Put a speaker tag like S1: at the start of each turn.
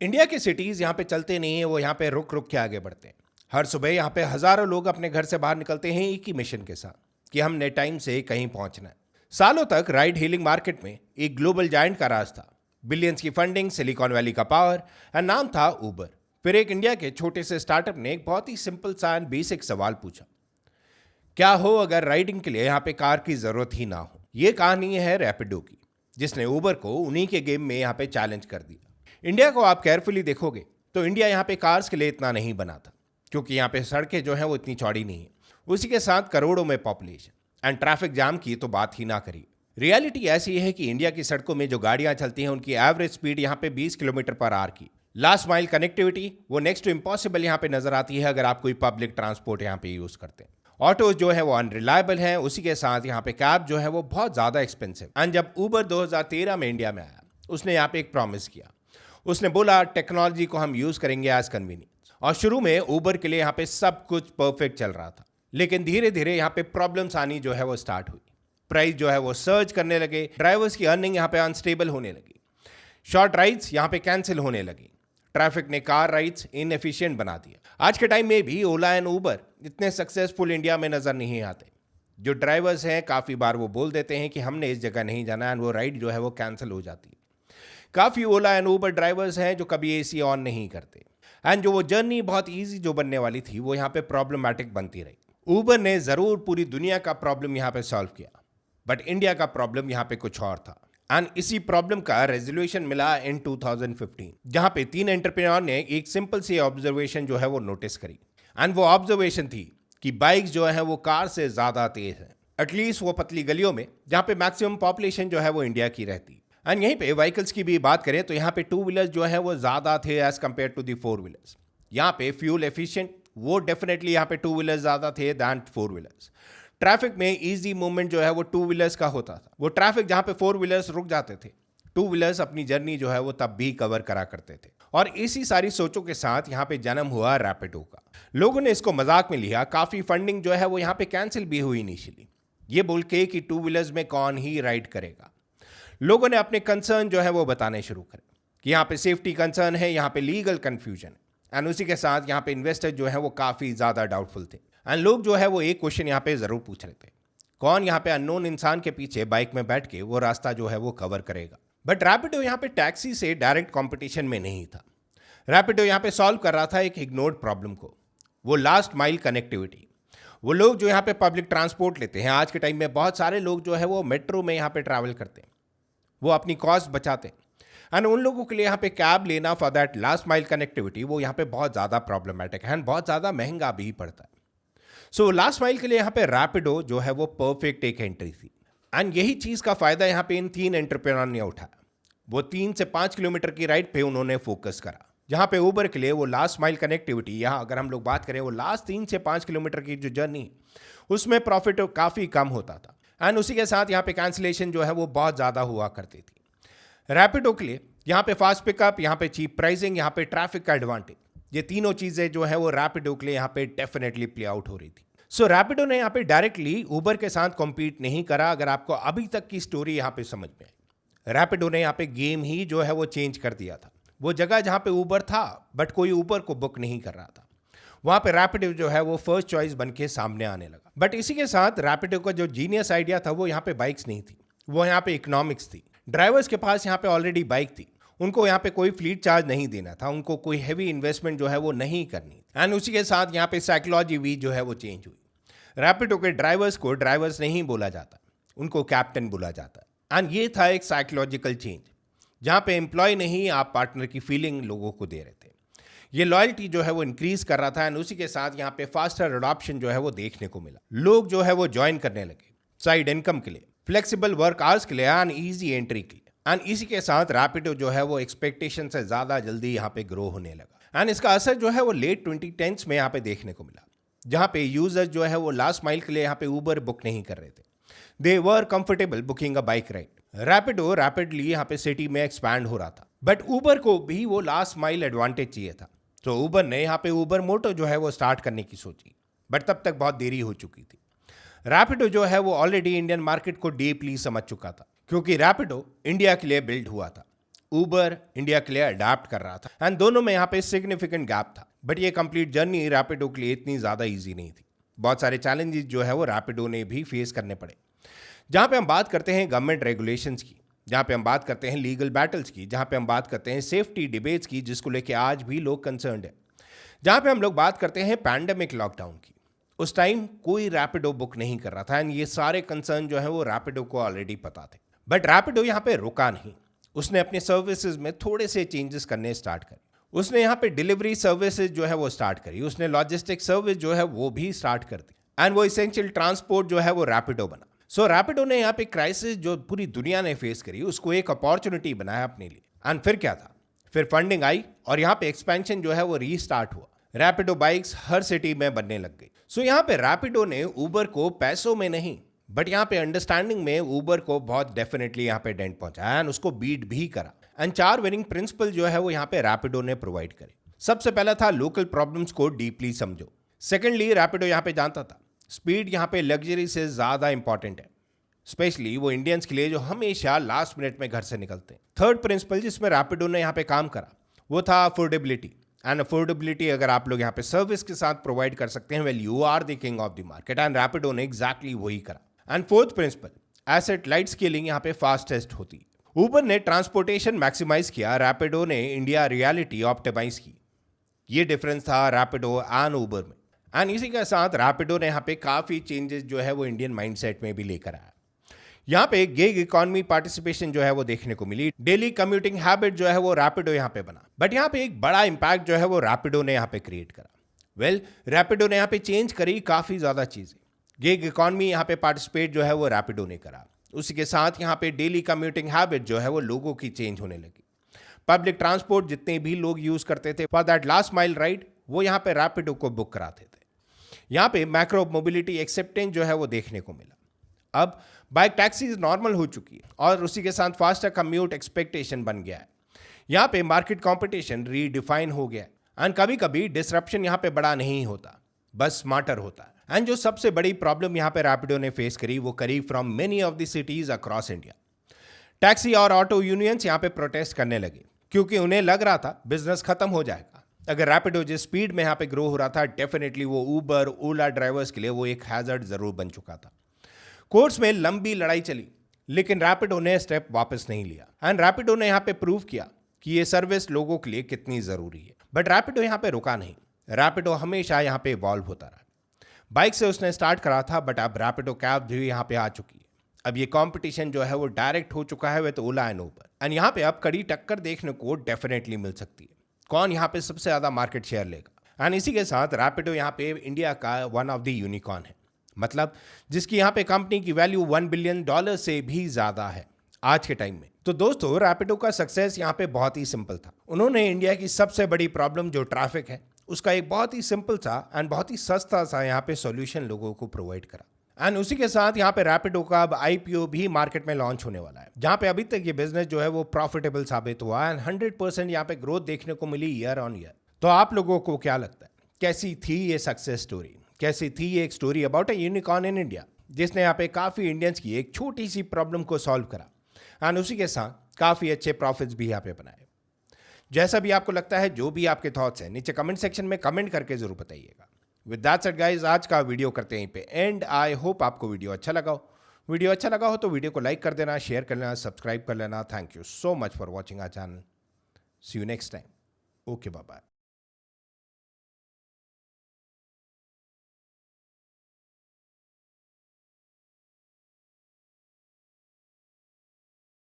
S1: India की cities यहाँ पे चलते नहीं है, वो यहाँ पे रुक रुक के आगे बढ़ते हैं। हर सुबह यहाँ पे हजारों लोग अपने घर से बाहर निकलते हैं एक ही मिशन के साथ कि हमने टाइम से कहीं पहुंचना है। सालों तक राइड हीलिंग मार्केट में एक ग्लोबल जायंट का राज था, बिलियंस की फंडिंग, सिलिकॉन वैली का पावर और नाम था उबर। फिर एक इंडिया के छोटे से स्टार्टअप ने एक बहुत ही सिंपल सा एंड बेसिक सवाल पूछा, क्या हो अगर राइडिंग के लिए यहाँ पे कार की जरूरत ही ना हो। ये कहानी है रैपिडो की, जिसने उबर को उन्हीं के गेम में यहाँ पे चैलेंज कर दिया। इंडिया को आप केयरफुली देखोगे तो इंडिया यहाँ पे कार्स के लिए इतना नहीं बना था, क्योंकि यहाँ पे सड़कें जो है वो इतनी चौड़ी नहीं है। उसी के साथ करोड़ों में पॉपुलेशन एंड ट्रैफिक जाम की तो बात ही ना करिए। रियलिटी ऐसी है कि इंडिया की सड़कों में जो गाड़ियां चलती हैं उनकी एवरेज स्पीड यहाँ पे 20 किलोमीटर पर आवर की। लास्ट माइल कनेक्टिविटी वो नेक्स्ट टू इम्पॉसिबल यहाँ पे नजर आती है अगर आप कोई पब्लिक ट्रांसपोर्ट यहाँ पे यूज करते हैं। ऑटोज जो है वो अनरिलायबल हैं, उसी के साथ यहाँ पे कैब जो है वो बहुत ज़्यादा एक्सपेंसिव। एंड जब उबर 2013 में इंडिया में आया, उसने यहाँ पे एक प्रॉमिस किया। उसने बोला टेक्नोलॉजी को हम यूज़ करेंगे एज कन्वीनियंस। और शुरू में उबर के लिए यहाँ पे सब कुछ परफेक्ट चल रहा था, लेकिन धीरे धीरे यहाँ पे प्रॉब्लम्स आनी जो है वो स्टार्ट हुई। प्राइस जो है वो सर्च करने लगे, ड्राइवर्स की अर्निंग यहाँ पे अनस्टेबल होने लगी, शॉर्ट राइड्स यहाँ पे कैंसिल होने लगी, ट्रैफिक ने कार राइड्स इनएफिशिएंट बना दिया। आज के टाइम में भी ओला एंड उबर इतने सक्सेसफुल इंडिया में नजर नहीं आते। जो ड्राइवर्स हैं काफ़ी बार वो बोल देते हैं कि हमने इस जगह नहीं जाना, एंड वो राइड जो है वो कैंसिल हो जाती है। काफ़ी ओला एंड उबर ड्राइवर्स हैं जो कभी एसी ऑन नहीं करते, एंड जो वो जर्नी बहुत ईजी जो बनने वाली थी वो यहाँ पे प्रॉब्लमैटिक बनती रही। उबर ने ज़रूर पूरी दुनिया का प्रॉब्लम यहाँ पे सॉल्व किया, बट इंडिया का प्रॉब्लम यहाँ पे कुछ और था। एंड इसी प्रॉब्लम का रेजोल्यूशन मिला इन 2015, जहां पे 3 एंटरप्रेन्योर ने एक सिंपल सी ऑब्जर्वेशन जो है वो नोटिस करी। एंड वो ऑब्जर्वेशन थी कि बाइक्स जो है वो कार से ज्यादा तेज है, एटलीस्ट वो पतली गलियों में जहां पे मैक्सिमम पॉपुलेशन जो है वो इंडिया की रहती। एंड यहीं पे व्हीकल्स की भी बात करें तो यहाँ पे 2 व्हीलर्स जो है वो ज्यादा थे as compare to the 4 wheelers. यहाँ पे फ्यूल एफिशिएंट वो डेफिनेटली यहाँ पे 2 व्हीलर्स ज्यादा थे दैन 4 व्हीलर्स। ट्रैफिक में इजी मूवमेंट जो है वो 2 व्हीलर्स का होता था। वो ट्रैफिक जहां पे 4 व्हीलर्स रुक जाते थे, 2 व्हीलर्स अपनी जर्नी जो है वो तब भी कवर करा करते थे। और इसी सारी सोचों के साथ यहाँ पे जन्म हुआ रैपिडो का। लोगों ने इसको मजाक में लिया, काफी फंडिंग जो है वो यहाँ पे कैंसिल भी हुई इनिशियली, ये बोल के कि 2 व्हीलर्स में कौन ही राइड करेगा। लोगों ने अपने कंसर्न जो है वो बताने शुरू करे कि यहाँ पे सेफ्टी कंसर्न है, यहाँ पे लीगल कंफ्यूजन है, एंड उसी के साथ यहाँ पे इन्वेस्टर जो है वो काफी ज्यादा डाउटफुल थे। एंड लोग जो है वो एक क्वेश्चन यहाँ पे जरूर पूछ रहे थे, कौन यहाँ पे अननोन इंसान के पीछे बाइक में बैठ के वो रास्ता जो है वो कवर करेगा। बट रैपिडो यहाँ पे टैक्सी से डायरेक्ट कंपटीशन में नहीं था। रैपिडो यहाँ पे सॉल्व कर रहा था एक इग्नोर्ड प्रॉब्लम को, वो लास्ट माइल कनेक्टिविटी। वो लोग जो यहाँ पे पब्लिक ट्रांसपोर्ट लेते हैं, आज के टाइम में बहुत सारे लोग जो है वो मेट्रो में यहाँ पे ट्रैवल करते हैं, वो अपनी कॉस्ट बचाते हैं। एंड उन लोगों के लिए यहाँ पे कैब लेना for that last mile connectivity वो यहाँ पे बहुत ज़्यादा प्रॉब्लमेटिक है एंड बहुत ज़्यादा महंगा भी पड़ता है। सो लास्ट माइल के लिए यहाँ पे रैपिडो जो है वो परफेक्ट एक एंट्री थी। एंड यही चीज़ का फायदा यहाँ पे इन 3 एंटरप्रेन्योर ने उठाया। वो 3 से 5 किलोमीटर की राइड पे उन्होंने फोकस करा, जहाँ पे उबर के लिए वो लास्ट माइल कनेक्टिविटी, यहाँ अगर हम लोग बात करें वो लास्ट 3 से 5 किलोमीटर की जो जर्नी, उसमें प्रॉफिट काफ़ी कम होता था। एंड उसी के साथ यहाँ पे कैंसिलेशन जो है वो बहुत ज़्यादा हुआ करती थी। रैपिडो के लिए यहाँ पे फास्ट पिकअप, यहाँ पे चीप प्राइसिंग, यहाँ पे ट्रैफिक का एडवांटेज, ये तीनों चीज़ें जो है वो रैपिडो के लिए यहाँ पे डेफिनेटली प्ले आउट हो रही थी। सो रैपिडो ने यहाँ पे डायरेक्टली उबर के साथ कॉम्पीट नहीं करा। अगर आपको अभी तक की स्टोरी यहाँ पे समझ में आई, रैपिडो ने यहाँ पे गेम ही जो है वो चेंज कर दिया था। वो जगह जहाँ पे उबर था बट कोई उबर को बुक नहीं कर रहा था, वहाँ पे रैपिडो जो है वो फर्स्ट चॉइस बन के सामने आने लगा। बट इसी के साथ रैपिडो का जो जीनियस आइडिया था वो यहाँ पे बाइक्स नहीं थी, वो यहाँ पे इकोनॉमिक्स थी। ड्राइवर्स के पास यहाँ पे ऑलरेडी बाइक थी, उनको यहाँ पे कोई फ्लीट चार्ज नहीं देना था, उनको कोई हैवी इन्वेस्टमेंट जो है वो नहीं करनी। एंड उसी के साथ यहाँ पे साइकोलॉजी भी जो है वो चेंज हुई। रैपिडो के ड्राइवर्स को ड्राइवर्स नहीं बोला जाता, उनको कैप्टन बोला जाता है। एंड ये था एक साइकोलॉजिकल चेंज, जहाँ पे एम्प्लॉय नहीं आप पार्टनर की फीलिंग लोगों को दे रहे थे। ये लॉयल्टी जो है वो इंक्रीज कर रहा था। एंड उसी के साथ यहाँ पे फास्टर अडॉप्शन जो है वो देखने को मिला। लोग जो है वो ज्वाइन करने लगे साइड इनकम के लिए, फ्लेक्सिबल वर्क आवर्स के लिए एंड ईजी एंट्री के लिए। एंड इसी के साथ रैपिडो जो है वो एक्सपेक्टेशन से ज़्यादा जल्दी यहाँ पे ग्रो होने लगा। एंड इसका असर जो है वो लेट 2010s में यहाँ पे देखने को मिला, जहाँ पे यूजर्स जो है वो लास्ट माइल के लिए यहाँ पे उबर बुक नहीं कर रहे थे, they were comfortable booking a bike ride. Rapido rapidly यहाँ पे सिटी में एक्सपैंड हो रहा था, बट उबर को भी वो लास्ट माइल एडवांटेज चाहिए था। तो उबर ने यहाँ पे उबर मोटो जो है वो स्टार्ट करने की सोची, बट तब तक बहुत देरी हो चुकी थी। रैपिडो जो है वो ऑलरेडी इंडियन मार्केट को डीपली समझ चुका था, क्योंकि रैपिडो इंडिया के लिए बिल्ड हुआ था। ऊबर इंडिया के लिए अडाप्ट कर रहा था एंड दोनों में यहाँ पे सिग्निफिकेंट गैप था। बट ये कंप्लीट जर्नी रैपिडो के लिए इतनी ज़्यादा ईजी नहीं थी। बहुत सारे चैलेंजेस जो है वो रैपिडो ने भी फेस करने पड़े। जहाँ पे हम बात करते हैं गवर्नमेंट रेगुलेशंस की, जहाँ पे हम बात करते हैं लीगल बैटल्स की, जहाँ पे हम बात करते हैं सेफ्टी डिबेट्स की जिसको लेके आज भी लोग कंसर्न्ड है, जहाँ पे हम लोग बात करते हैं पैंडेमिक लॉकडाउन की। उस टाइम कोई रैपिडो बुक नहीं कर रहा था एंड ये सारे कंसर्न जो है वो रैपिडो को ऑलरेडी पता थे। बट रैपिडो यहाँ पे रुका नहीं, उसने अपने सर्विसेज में थोड़े से चेंजेस करने स्टार्ट करे। उसने यहाँ पे डिलीवरी सर्विसेज जो है वो स्टार्ट करी, उसने लॉजिस्टिक सर्विस जो है वो भी स्टार्ट कर दी एंड वो इसेंशियल ट्रांसपोर्ट जो है वो रैपिडो बना। सो रैपिडो ने यहाँ पे क्राइसिस जो पूरी दुनिया ने फेस करी उसको एक अपॉर्चुनिटी बनाया अपने लिए। एंड फिर क्या था, फिर फंडिंग आई और यहाँ पे एक्सपेंशन जो है वो रीस्टार्ट हुआ। रैपिडो बाइक्स हर सिटी में बनने लग गई। सो यहाँ पे रैपिडो ने ऊबर को पैसों में नहीं बट यहाँ पे अंडरस्टैंडिंग में ऊबर को बहुत डेफिनेटली यहाँ पे डेंट पहुंचाया एंड उसको बीट भी करा। एंड 4 विनिंग प्रिंसिपल जो है वो यहाँ पे रैपिडो ने प्रोवाइड करे। सबसे पहला था लोकल प्रॉब्लम्स को डीपली समझो। सेकेंडली रैपिडो यहाँ पे जानता था स्पीड यहाँ पे लग्जरी से ज़्यादा इंपॉर्टेंट है, स्पेशली वो इंडियंस के लिए जो हमेशा लास्ट मिनट में घर से निकलते हैं। थर्ड प्रिंसिपल जिसमें रैपिडो ने यहाँ पे काम करा वो था अफोर्डेबिलिटी। एंड अफोर्डेबिलिटी अगर आप लोग यहाँ पे सर्विस के साथ प्रोवाइड कर सकते हैं, well you are the king of the market and Rapido ने एग्जैक्टली वही करा। And fourth principal asset light scaling यहाँ पे फास्टेस्ट होती है। ऊबर ने ट्रांसपोर्टेशन मैक्सिमाइज किया, रैपिडो ने इंडिया रियलिटी ऑप्टिमाइज की। ये डिफरेंस था रैपिडो एंड ऊबर में। एंड इसी के साथ रैपिडो ने यहाँ पे काफ़ी चेंजेस जो है वो इंडियन माइंडसेट में भी लेकर आया। यहाँ पे गिग इकोनॉमी पार्टिसिपेशन जो है वो देखने को मिली, डेली कम्यूटिंग हैबिट जो है वो रैपिडो यहाँ पे बना। बट यहाँ पे एक बड़ा इंपैक्ट जो है वो रैपिडो ने यहाँ पे क्रिएट करा। वेल रैपिडो ने यहाँ पे चेंज करी काफ़ी ज़्यादा चीज़ें। गिग इकोनॉमी यहाँ पे पार्टिसिपेट जो है वो रैपिडो ने करा। उसी के साथ यहाँ पे डेली कम्यूटिंग हैबिट जो है वो लोगों की चेंज होने लगी। पब्लिक ट्रांसपोर्ट जितने भी लोग यूज़ करते थे for that last mile ride वो यहाँ पे रैपिडो को बुक कराते थे। यहाँ पे मैक्रो मोबिलिटी एक्सेप्टेंस जो है वो देखने को मिला। अब बाइक टैक्सीज नॉर्मल हो चुकी है और उसी के साथ फास्टर कम्यूट एक्सपेक्टेशन बन गया है। यहाँ पे मार्केट कंपटीशन रीडिफाइन हो गया एंड कभी कभी डिसरप्शन यहाँ पे बड़ा नहीं होता, बस स्मार्टर होता है। एंड जो सबसे बड़ी प्रॉब्लम यहाँ पे रैपिडो ने फेस करी वो करी from many of the cities across India. Taxi और ऑटो यूनियंस यहाँ पे प्रोटेस्ट करने लगे क्योंकि उन्हें लग रहा था बिजनेस खत्म हो जाएगा। अगर रैपिडो जिस स्पीड में यहाँ पे ग्रो हो रहा था डेफिनेटली वो ऊबर ओला ड्राइवर्स के लिए वो एक हैजर्ड जरूर बन चुका था। कोर्ट्स में लंबी लड़ाई चली लेकिन रैपिडो ने स्टेप वापस नहीं लिया एंड रैपिडो ने यहाँ पे प्रूव किया कि ये सर्विस लोगों के लिए कितनी ज़रूरी है। बट रैपिडो यहाँ पे रुका नहीं, रैपिडो हमेशा यहाँ पे इवॉल्व होता रहा। बाइक से उसने स्टार्ट करा था बट अब रैपिडो कैब भी यहाँ पे आ चुकी है। अब ये कंपटीशन जो है वो डायरेक्ट हो चुका है with Ola and Uber and यहाँ पे अब कड़ी टक्कर देखने को डेफिनेटली मिल सकती है। कौन यहाँ पे सबसे ज़्यादा मार्केट शेयर लेगा। एंड इसी के साथ रैपिडो यहाँ पे इंडिया का वन ऑफ द यूनिकॉर्न है, मतलब जिसकी यहाँ पे कंपनी की वैल्यू $1 बिलियन से भी ज़्यादा है आज के टाइम में। तो दोस्तों रैपिडो का सक्सेस यहाँ पे बहुत ही सिंपल था। उन्होंने इंडिया की सबसे बड़ी प्रॉब्लम जो ट्रैफिक है उसका एक बहुत ही सिंपल सा एंड बहुत ही सस्ता सा यहाँ पे सॉल्यूशन लोगों को प्रोवाइड करा। एंड उसी के साथ यहाँ पे रैपिडो का अब IPO भी मार्केट में लॉन्च होने वाला है, जहाँ पे अभी तक ये बिजनेस जो है वो प्रॉफिटेबल साबित हुआ एंड 100% यहाँ पे ग्रोथ देखने को मिली ईयर ऑन ईयर। तो आप लोगों को क्या लगता है, कैसी थी ये सक्सेस स्टोरी, कैसी थी ये एक story about a unicorn in India जिसने यहाँ पे काफ़ी इंडियंस की एक छोटी सी प्रॉब्लम को सॉल्व करा एंड उसी के साथ काफ़ी अच्छे प्रॉफिट्स भी यहाँ पे बनाए। जैसा भी आपको लगता है, जो भी आपके थॉट्स हैं नीचे कमेंट सेक्शन में कमेंट करके जरूर बताइएगा। विद दैट सेड गाइस आज का वीडियो करते हैं यहीं पे एंड। आई होप आपको वीडियो अच्छा लगा हो। वीडियो अच्छा लगा हो तो वीडियो को लाइक कर देना, शेयर कर लेना, सब्सक्राइब कर लेना। Thank you so much for watching our channel. See you next time. Okay bye bye.